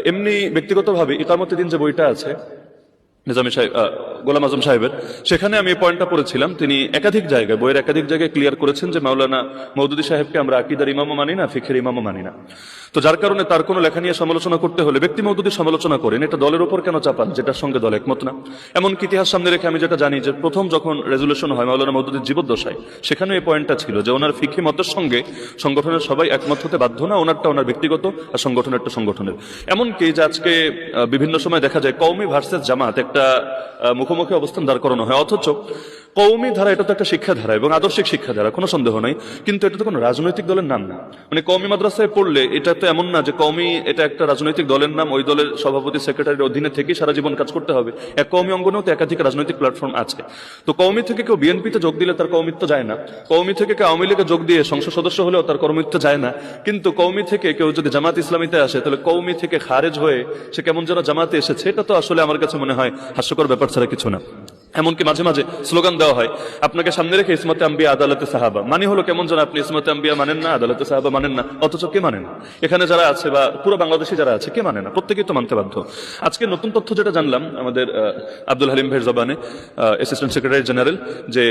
এমনি ব্যক্তিগতভাবে ইকামতে দিন যে বইটা আছে নিজামী সাহেব, গোলাম আজম সাহেবের, সেখানে আমি এই পয়েন্টটা পড়েছিলাম। তিনি একাধিক জায়গায়, বইয়ের একাধিক জায়গায় ক্লিয়ার করেছেন যে মাওলানা মওদুদী সাহেবকে আমরা আকীদার ইমামও মানি না, ফিকহের ইমামও মানি না। তো যার কারণে তার কোনো লেখা নিয়ে সমালোচনা করতে হলে ব্যক্তি মওদুদী সমালোচনা করেন, এটা দলের উপর কেন চাপান যেটার সঙ্গে দল একমত না? এমনকি ইতিহাস সামনে রেখে আমি যেটা জানি যে প্রথম যখন রেজুলেশন হয় মাওলানা মওদুদীর জীবদ্দশায়, সেখানে এই পয়েন্টটা ছিল যে ওনার ফিকহি মতের সঙ্গে সংগঠনের সবাই একমত হতে বাধ্য না, ওনারটা ওনার ব্যক্তিগত আর সংগঠনেরটা সংগঠনের। এমনকি যে আজকে বিভিন্ন সময় দেখা যায় কওমি ভার্সেস জামাত একটা মুখোমুখি অবস্থান দাঁড় করানো হয়, অথচ কওমি ধারা এটা তো একটা শিক্ষাধারা এবং আদর্শিক শিক্ষাধারা, কোনো সন্দেহ নাই, কিন্তু এটা তো কোনো রাজনৈতিক দলের নাম না। মানে কওমি মাদ্রাসায় পড়লে এটা তো এমন না যে কওমি এটা একটা রাজনৈতিক দলের নাম, ওই দলের সভাপতি সেক্রেটারির অধীনে থেকে সারা জীবন কাজ করতে হবে। এক কওমি অঙ্গনেও তো একাধিক রাজনৈতিক প্ল্যাটফর্ম আছে। তো কওমি থেকে কেউ বিএনপিতে যোগ দিলে তার কওমিত্ব যায় না, কওমি থেকে কেউ আওয়ামী লীগে যোগ দিয়ে সংসদ সদস্য হলেও তার কর্মত্ব যায় না। কিন্তু কওমি থেকে কেউ যদি জামাত ইসলামীতে আসে, তাহলে কওমি থেকে খারেজ হয়ে সে কেমন যেন জামাতে এসেছে। এটা তো আসলে আমার কাছে মনে হয় হাস্যকর ব্যাপার ছাড়া কিছু না। এমনকি মাঝে মাঝে স্লোগান দেওয়া হয় আপনাকে সামনে রেখে ইসমতে আম্বিয়া আদালতে সাহাবা, মানে হলো কেমন যেন আপনি ইসমতে আম্বিয়া মানেন না, আদালতে সাহাবা মানেন না, অথচ কে মানে না? এখানে যারা আছে বা পুরো বাংলাদেশে যারা আছে কে মানে না? প্রত্যেকেই তো মানতে বাধ্য। আজকে নতুন তথ্য যেটা জানলাম আমাদের আব্দুল হালিম ভাইয়ের জবানে, অ্যাসিস্ট্যান্ট সেক্রেটারি জেনারেল, যে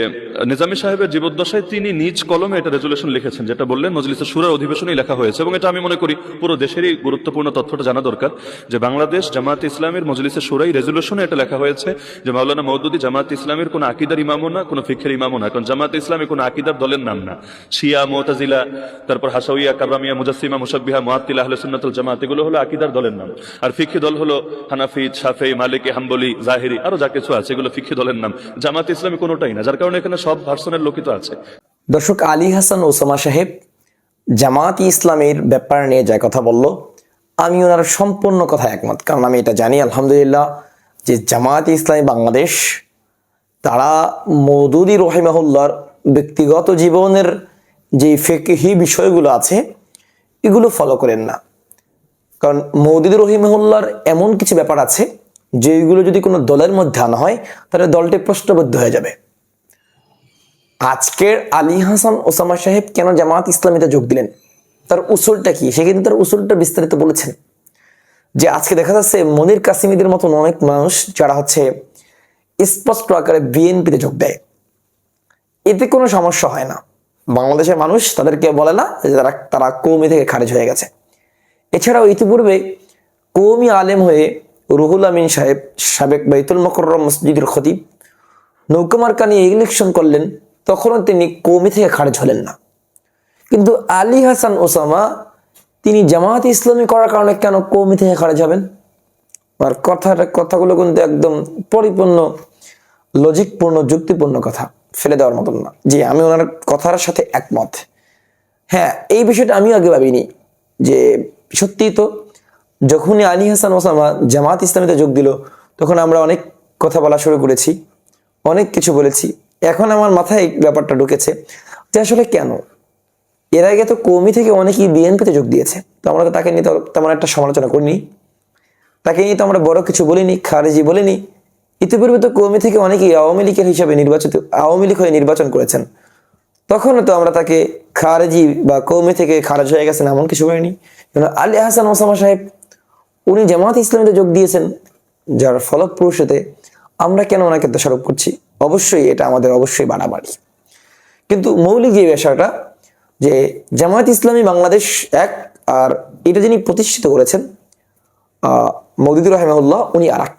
নিজামী সাহেবের জীবদ্দশায় তিনি নিজ কলমে এটা রেজুলেশন লিখেছেন, যেটা বললেন মজলিসের শুরার অধিবেশনেই লেখা হয়েছে। এবং এটা আমি মনে করি পুরো দেশেরই গুরুত্বপূর্ণ তথ্যটা জানা দরকার, যে বাংলাদেশ জামাত ইসলামের মজলিসের শুরাই রেজুলেশনে এটা লেখা হয়েছে যে মাওলানা মওদুদী জামাত ইসলামের কোন আকীদার ইমামও না, কোন ফিকহের ইমামও না। কারণ জামাত ইসলামী কোন আকীদার দলের নাম না। শিয়া, মুতাজিলা, তারপর হাসাউইয়া, কাররামিয়া, মুজাসসিমা, মুশাব্বিহা, মুআত্তিলা, আহলে সুন্নাত ওয়াল জামাত, এগুলো হলো আকীদার দলের নাম। আর ফিকহি দল হলো হানাফি, শাফেঈ, মালিকি, হাম্বলি, জাহেরি, আরো যা কিছু আছে এগুলো ফিকহি দলের নাম। জামাত ইসলামী কোনোটাই না, যার কারণে এখানে সব ভার্সনের লোকিত আছে। দর্শক, আলী হাসান ওসামা সাহেব জামাত ইসলামের ব্যাপার নিয়ে যা কথা বলল, আমি ওনার সম্পূর্ণ কথা একমত। কারণ আমি এটা জানি আলহামদুলিল্লাহ যে জামাত ইসলামী বাংলাদেশ তারা মওদুদী রহিমাহুল্লাহর ব্যক্তিগত জীবনের যে ফিকহি বিষয়গুলো আছে এগুলো ফলো করেন না। কারণ মওদুদী রহিমাহুল্লাহর এমন কিছু ব্যাপার আছে যেগুলো যদি কোনো দলের মধ্যে আনা হয় তাহলে দলটি প্রশ্নবদ্ধ হয়ে যাবে। আজকের আলী হাসান ওসামা সাহেব কেন জামাত ইসলামীতে যোগ দিলেন, তার উসুলটা কি, সে কিন্তু তার উসুলটা বিস্তারিত বলেছেন। যে আজকে দেখা যাচ্ছে মনির কাসিমিদের মতন অনেক মানুষ যারা হচ্ছে স্পষ্ট আকারে বিএনপিতে যোগ দেয়, এতে কোনো সমস্যা হয় না। বাংলাদেশের মানুষ তাদেরকে বলে না যে তারা কওমি থেকে খারিজ হয়ে গেছে। এছাড়াও ইতিপূর্বে কওমি আলেম হয়ে রুহুল আমিন সাহেব, সাবেক বাইতুল মুকাররম মসজিদের খতিব, নৌকা মার্কা নিয়ে ইলেকশন করলেন, তখনও তিনি কওমি থেকে খারিজ হলেন না। কিন্তু আলী হাসান ওসামা তিনি জামাত ইসলামী করার কারণে কেন কওমি থেকে খারিজ হবেন? আর কথাগুলো কিন্তু একদম পরিপূর্ণ লজিকপূর্ণ যুক্তিপূর্ণ কথা, ফেলে দেওয়ার মতন না। জি, আমি ওনার কথার সাথে একমত। হ্যাঁ, এই বিষয়টা আমিও আগে ভাবিনি যে সত্যিই তো যখনই আলী হাসান ওসামা জামাত ইসলামীতে যোগ দিল তখন আমরা অনেক কথা বলা শুরু করেছি, অনেক কিছু বলেছি। এখন আমার মাথায় এই ব্যাপারটা ঢুকেছে যে আসলে কেন এর আগে তো কওমি থেকে অনেকেই বিএনপিতে যোগ দিয়েছে, তো আমরা তো তাকে নিয়ে তেমন একটা সমালোচনা করিনি, তাকে নিয়ে তো আমরা বড় কিছু বলিনি, খারেজি বলিনি। ইতিপূর্বে তো কওমি থেকে অনেকেই আওয়ামী লীগের হিসাবে আওয়ামী লীগ হয়ে নির্বাচন করেছেন, তখনও তো আমরা তাকে খারেজি বা কওমি থেকে খারেজ হয়ে গেছেন এমন কিছু বলিনি। আলী হাসান ওসামা সাহেব উনি জামাত ইসলামীতে যোগ দিয়েছেন, যার ফলপ্রসূতে আমরা কেন ওনাকে দোষারোপ করছি? অবশ্যই এটা আমাদের অবশ্যই বাড়াবাড়ি। কিন্তু মৌলিক যে বিষয়টা যে জামায়াত ইসলামী বাংলাদেশ এক, আর এটা যিনি প্রতিষ্ঠিত করেছেন মওদুদী রাহিমাহুল্লাহ, উনি আর এক।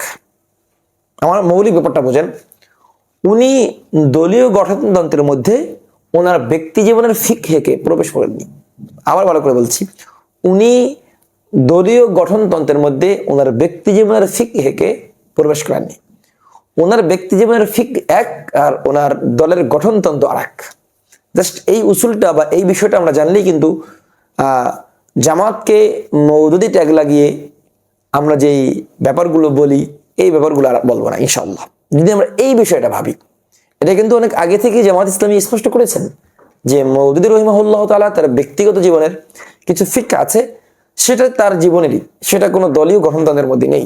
আমার মৌলিক ব্যাপারটা বোঝেন, উনি দলীয় গঠনতন্ত্রের মধ্যে ওনার ব্যক্তি জীবনের ফিকহেকে প্রবেশ করেননি। আবার ভালো করে বলছি, উনি দলীয় গঠনতন্ত্রের মধ্যে ওনার ব্যক্তি জীবনের ফিকহেকে প্রবেশ করেননি। ওনার ব্যক্তি জীবনের ফিক এক আর ওনার দলের গঠনতন্ত্র আর এক। জাস্ট এই উসুলটা বা এই বিষয়টা আমরা জানলেই কিন্তু জামাতকে মওদুদী ট্যাগ লাগিয়ে আমরা যেই ব্যাপারগুলো বলি এই ব্যাপারগুলো আর বলবো না ইনশাআল্লাহ, যদি আমরা এই বিষয়টা ভাবি। এটা কিন্তু অনেক আগে থেকে জামাত ইসলামী স্পষ্ট করেছেন যে মওদুদী রাহিমাহুল্লাহ তাআলা তার ব্যক্তিগত জীবনের কিছু ফিক আছে, সেটা তার জীবনেরই, সেটা কোনো দলীয় গঠনতন্ত্রের মধ্যে নেই।